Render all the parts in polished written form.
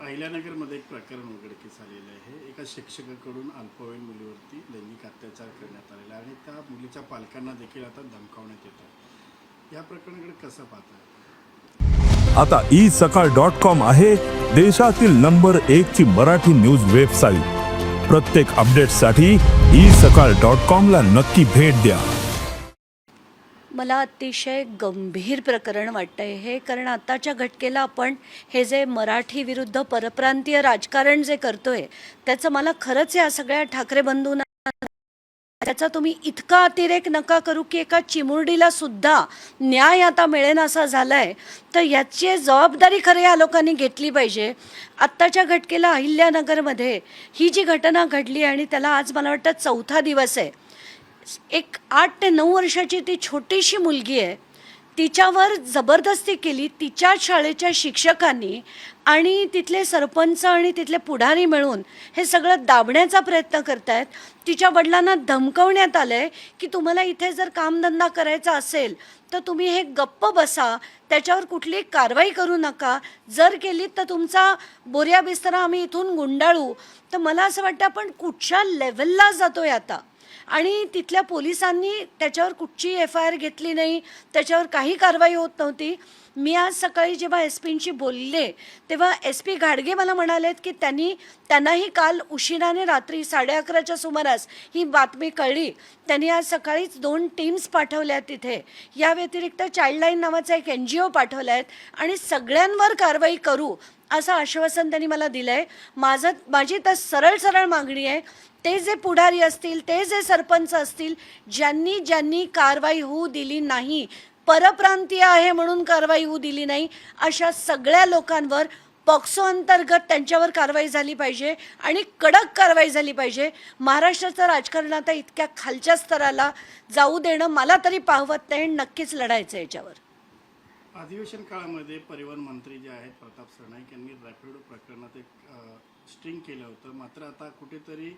अहिल्यानगरमध्ये एक प्रकरण उघडकीस आलेलं आहे. एका शिक्षकाकडून अल्पवयीन मुलीवरती लैंगिक अत्याचार करण्यात आलेला आहे आणि त्या मुलीच्या पालकांना देखील आता धमकावण्यात येतं. या प्रकरणाकडे कसं पाहताय? आता isakal.com आहे देशातील नंबर 1 ची मराठी न्यूज वेबसाईट. प्रत्येक अपडेटसाठी isakal.com ला नक्की भेट द्या. मला अतिशय गंभीर प्रकरण वाटतंय हे, कारण आताच्या घटकेला आपण हे जे मराठी विरुद्ध परप्रांतीय राजकारण जे करतोय त्याचं मला खरंच या सगळ्या ठाकरे बंधूंना त्याचा तुम्ही इतका अतिरेक नका करू की एका चिमुरडीला सुद्धा न्याय आता मिळेन असा झालाय. तर याची जबाबदारी खरं या लोकांनी घेतली पाहिजे. आत्ताच्या घटकेला अहिल्यानगरमध्ये ही जी घटना घडली आणि त्याला आज मला वाटतं 4था दिवस आहे. एक 8 ते 9 वर्षाची ती छोटीशी मुलगी आहे, तिच्यावर जबरदस्ती केली तिच्या शाळेच्या शिक्षकांनी आणि तिथले सरपंच आणि तिथले पुढारी मिळून हे सगळं दाबण्याचा प्रयत्न करतायत. तिच्या वडिलांना धमकवण्यात आलंय की तुम्हाला इथे जर कामधंदा करायचा असेल तर तुम्ही हे गप्प बसा, त्याच्यावर कुठली कारवाई करू नका, जर केली तर तुमचा बोऱ्या बिस्तरा आम्ही इथून गुंडाळू. तर मला असं वाटतं आपण कुठच्या लेवलला जातोय आता. आणि तिथल्या पोलिसांनी त्याच्यावर कुठची FIR घेतली नाही, त्याच्यावर काही कारवाई होत नव्हती. मी आज सकाळी जेव्हा SP बोलले तेव्हा SP घाडगे मला म्हणालेत की त्यांनाही काल उशिराने रात्री 11:30च्या सुमारास ही बातमी कळली. त्यांनी आज सकाळीच 2 टीम्स पाठवल्या तिथे. या व्यतिरिक्त चाइल्डलाईन नावाचा एक NGO पाठवला आहे आणि सगळ्यांवर कारवाई करू असं आश्वासन त्यांनी मला दिलं आहे. माझी तर सरळ मागणी आहे, ते जे पुढारी असतील, ते जे सरपंच असतील, ज्यांनी कारवाई होऊ दिली नाही, परप्रांतीय आहे म्हणून कारवाई होऊ दिली नाही, अशा सगळ्या लोकांवर पॉक्सो अंतर्गत त्यांच्यावर कारवाई झाली पाहिजे आणि कडक कारवाई झाली पाहिजे. महाराष्ट्राचं राजकारण आता इतक्या खालच्या स्तराला जाऊ देणं मला तरी पाहवत नाही. नक्कीच लढायचं याच्यावर. अधिवेशन काळामध्ये परिवहन मंत्री जे आहेत प्रताप सरनाईक यांनी रॅपिडो प्रकरणात एक स्ट्रिंग केलं होतं. मात्र आता कुठेतरी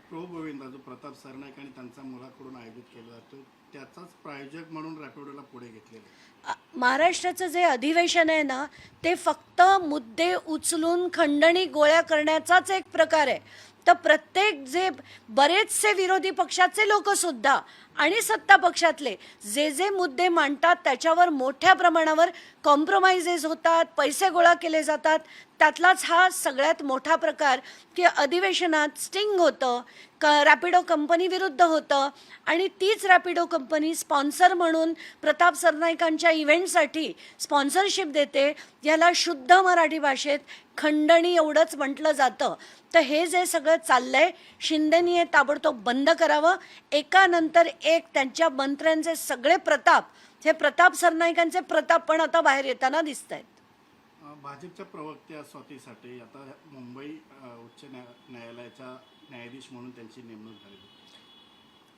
प्रो गोविंदा जो प्रताप सरनाईक आणि त्यांच्या मुलाकडून आयोजित केला जातो त्याचाच प्रायोजक म्हणून रॅपिडोला पुढे घेतलेलं. महाराष्ट्राचं जे अधिवेशन आहे ना, ते फक्त मुद्दे उचलून खंडणी गोळ्या करण्याचाच एक प्रकार आहे. तर प्रत्येक जे बरेचसे विरोधी पक्षाचे लोकसुद्धा आणि सत्ता पक्षातले जे मुद्दे मांडतात त्याच्यावर मोठ्या प्रमाणावर कॉम्प्रोमाइजेस होतात, पैसे गोळा केले जातात. त्यातलाच हा सगळ्यात मोठा प्रकार की अधिवेशनात स्टिंग होतं, रॅपिडो कंपनी विरुद्ध होतं आणि तीच रॅपिडो कंपनी स्पॉन्सर म्हणून प्रताप सरनाईकांच्या इव्हेंटसाठी स्पॉन्सरशिप देते. याला शुद्ध मराठी भाषेत खंडणी एवढंच म्हटलं जातं. तर हे जे सगळं चाललंय, शिंदेनी हे ताबडतोब बंद करावं. एकानंतर एक त्यांच्या मंत्र्यांचे सगळे प्रताप, हे प्रताप सरनाईकांचे प्रताप पण आता बाहेर येताना दिसत आहेत. भाजपच्या प्रवक्त्या स्वाती साठे आता मुंबई उच्च न्यायालयाच्या न्यायाधीश म्हणून त्यांची नेमणूक झाली.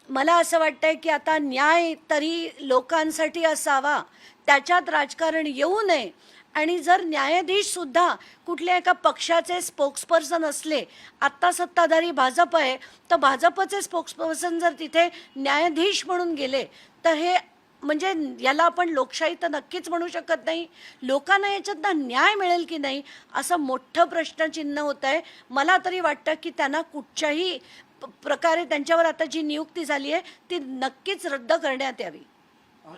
मला असं वाटतंय की आता न्याय तरी लोकांसाठी असावा, त्याच्यात राजकारण येऊ नये. आणि जर न्यायाधीश सुद्धा कुठल्या एका पक्षाचे स्पोक्सपर्सन असले, आत्ता सत्ताधारी भाजप आहे, तर भाजपचे स्पोक्सपर्सन जर तिथे न्यायाधीश म्हणून गेले तर हे म्हणजे याला आपण लोकशाही तर नक्कीच म्हणू शकत नाही. लोकांना याच्यातनं न्याय मिळेल की नाही असं मोठं प्रश्नचिन्ह होतं आहे. मला तरी वाटतं की त्यांना कुठच्याही प्रकारे त्यांच्यावर आता जी नियुक्ती झाली आहे ती नक्कीच रद्द करण्यात यावी.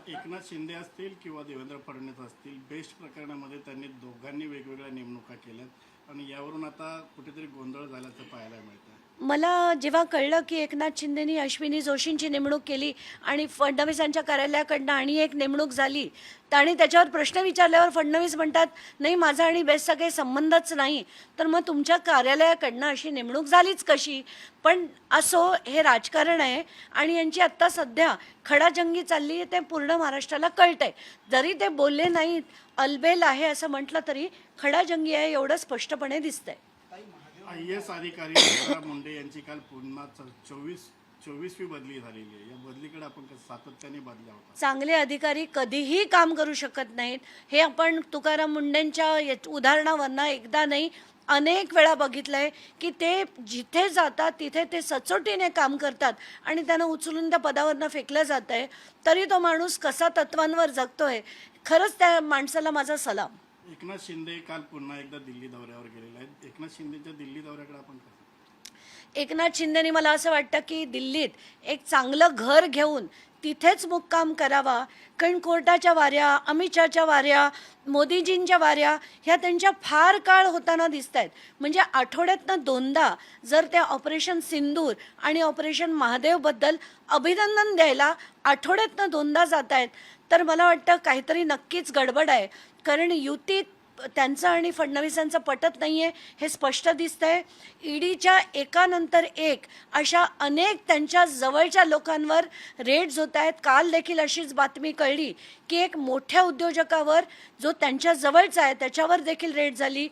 एकनाथ शिंदे असतील किंवा देवेंद्र फडणवीस असतील, बेस्ट प्रकरणामध्ये त्यांनी दोघांनी वेगवेगळ्या नेमणुका केल्यात आणि यावरून आता कुठेतरी गोंधळ झाल्याचं पाहायला मिळतं. मला जेव्हा कळलं की एकनाथ शिंदेनी अश्विनी जोशींची नेमणूक केली आणि फडणवीसांच्या कार्यालयाकडनं आणि एक नेमणूक झाली, आणि त्याच्यावर प्रश्न विचारल्यावर फडणवीस म्हणतात नाही माझा आणि बेस्टचा काही संबंधच नाही, तर मग तुमच्या कार्यालयाकडनं अशी नेमणूक झालीच कशी? पण असो, हे राजकारण आहे आणि यांची आत्ता सध्या खडाजंगी चालली आहे, ते पूर्ण महाराष्ट्राला कळतंय. जरी ते बोलले नाहीत, अलबेल आहे असं म्हटलं तरी खडाजंगी आहे एवढं स्पष्टपणे दिसतंय. IAS अधिकारी तुकाराम मुंढे यांची काल पुन्हा 24वी बदली झालेली आहे. या बदलीकडे आपण सातत्याने बदल्या होता. चांगले अधिकारी कधीही काम करू शकत नाहीत, हे आपण तुकाराम मुंढेंच्या उदाहरणावरनं एकदा नाही अनेक वेळा बघितलंय की ते जिथे जातात तिथे ते सचोटीने काम करतात आणि त्यांना उचलून त्या पदावरनं फेकलं जात आहे. तरी तो माणूस कसा तत्वांवर जगतोय, खरंच त्या माणसाला माझा सलाम. एकनाथ शिंदे काल पुन्हा एकदा दिल्ली दौऱ्यावर गेलेले आहेत. एकनाथ शिंदेच्या दिल्ली दौऱ्याकडे आपण कसं? एकनाथ शिंदेनी मला असं वाटतं की दिल्लीत एक चांगलं घर घेऊन तिथेच मुक्काम करावा, कारण कोर्टाच्या वाऱ्या, अमित शहाच्या वाऱ्या, मोदीजींच्या वाऱ्या ह्या त्यांच्या फार काळ होताना दिसत आहेत. म्हणजे आठवड्यातनं 2दा जर त्या ऑपरेशन सिंदूर आणि ऑपरेशन महादेवबद्दल अभिनंदन द्यायला आठवड्यातनं 2दा जात आहेत, तर मला वाटतं काहीतरी नक्कीच गडबड आहे. कारण युतीत त्यांचं आणि फडणवीसांचं पटत नाही आहे हे स्पष्ट दिसतंय. ईडीच्या एकानंतर एक अशा अनेक त्यांच्या जवळच्या लोकांवर रेड्स होत आहेत. काल देखील अशीच बातमी कळली की एक मोठ्या उद्योजकावर जो त्यांच्या जवळचा आहे त्याच्यावर देखील रेड झाली.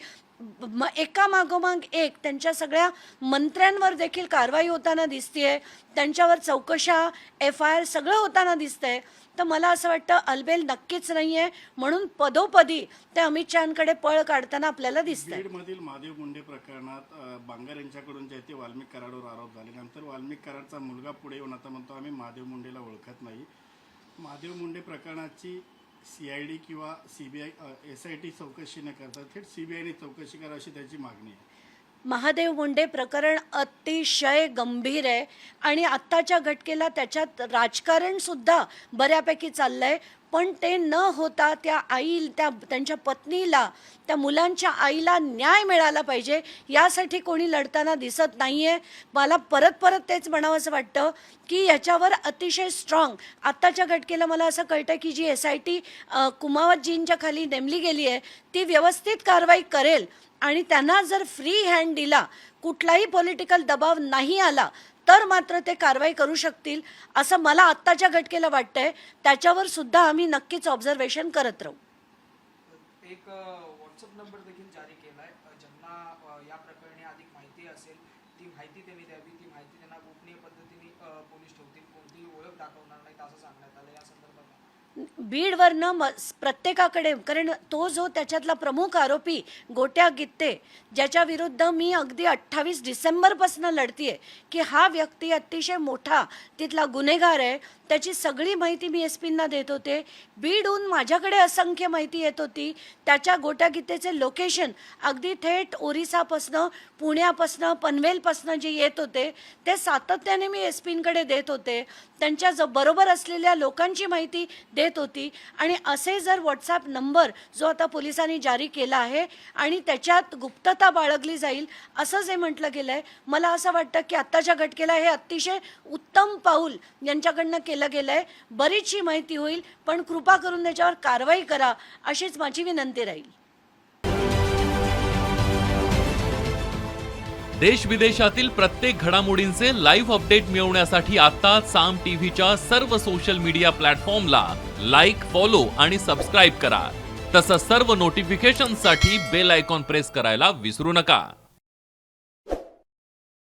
एका मागोमाग एक त्यांच्या सगळ्या मंत्र्यांवर देखील कारवाई होताना दिसतेय. त्यांच्यावर चौकशा, FIR सगळं होताना दिसतंय. तर मला असं वाटतं अलबेल नक्कीच नाही आहे, म्हणून पदोपदी ते अमित शहांकडे पळ काढताना आपल्याला दिसतंय. बीडमधील महादेव मुंडे प्रकरणात बांगर यांच्याकडून जे ते वाल्मिक कराडवर आरोप झाले, नंतर वाल्मिक कराडचा मुलगा पुढे येऊन आता म्हणतो आम्ही महादेव मुंडेला ओळखत नाही. महादेव मुंडे प्रकरणाची CID किंवा CBI SIT चौकशी न करता थेट CBIने चौकशी करावी अशी त्याची मागणी आहे. महादेव मुंडे प्रकरण अतिशय गंभीर आहे आणि आत्ताच्या घटकेला त्याच्यात राजकारणसुद्धा बऱ्यापैकी चाललंय. पण ते न होता त्यांच्या पत्नीला, त्या मुलांच्या आईला न्याय मिळाला पाहिजे यासाठी कोणी लढताना दिसत नाही आहे. मला परत तेच म्हणावंसं वाटतं की याच्यावर अतिशय स्ट्रॉंग आत्ताच्या घटकेला मला असं कळतं की जी SIT कुमावतजींच्या खाली नेमली गेली आहे ती व्यवस्थित कारवाई करेल आणि त्यांना जर फ्री हँड दिला, कुठलाही पॉलिटिकल दबाव नाही आला, तर मात्र ते कारवाई करू शकतील असं मला आत्ताच्या घटकेला वाटतंय. त्याच्यावर सुद्धा आम्ही नक्कीच ऑब्झर्वेशन करत राहू. एक व्हॉट्सअप नंबर देखील जारी केला आहे. ज्यांना या प्रकरणी अधिक माहिती असेल ती माहिती त्यांनी द्यावी. ती माहिती त्यांना गोपनीय पद्धतीने पोलीस ठेवतील, कोणतीही ओळख दाखवणार नाही असं सांगण्यात आलं. या संदर्भात बीडवरनं प्रत्येकाकडे, कारण तो जो त्याच्यातला प्रमुख आरोपी गोट्या गित्ते ज्याच्या विरुद्ध मी अगदी 28 डिसेंबरपासून लढतीये की हा व्यक्ती अतिशय मोठा तिथला गुन्हेगार आहे, त्याची सगळी माहिती मी SP-ना देत होते. बीडहून माझ्याकडे असंख्य माहिती येत होती. त्याच्या गोट्या गित्तेचे लोकेशन अगदी थेट ओरिसापासनं, पुण्यापासनं, पनवेलपासनं जे येत होते ते सातत्याने मी SP-कडे देत होते. त्यांच्या बरोबर असलेल्या लोकांची माहिती देत होती. आणि असे जर व्हॉट्सॲप नंबर जो आता पोलिसांनी जारी केला आहे आणि त्याच्यात गुप्तता बाळगली जाईल असं जे म्हटलं गेलं आहे, मला असं वाटतं की आत्ताच्या घटकेला हे अतिशय उत्तम पाऊल यांच्याकडनं केलं गेलं आहे. बरीचशी माहिती होईल, पण कृपा करून त्याच्यावर कारवाई करा अशीच माझी विनंती राहील. देश विदेशातील प्रत्येक घडामोडींचे लाईव्ह अपडेट मिळवण्यासाठी आता साम टीव्हीच्या सर्व सोशल मीडिया प्लॅटफॉर्मला लाईक, फॉलो आणि सबस्क्राईब करा. तसंच सर्व नोटिफिकेशनसाठी बेल आयकॉन प्रेस करायला विसरू नका.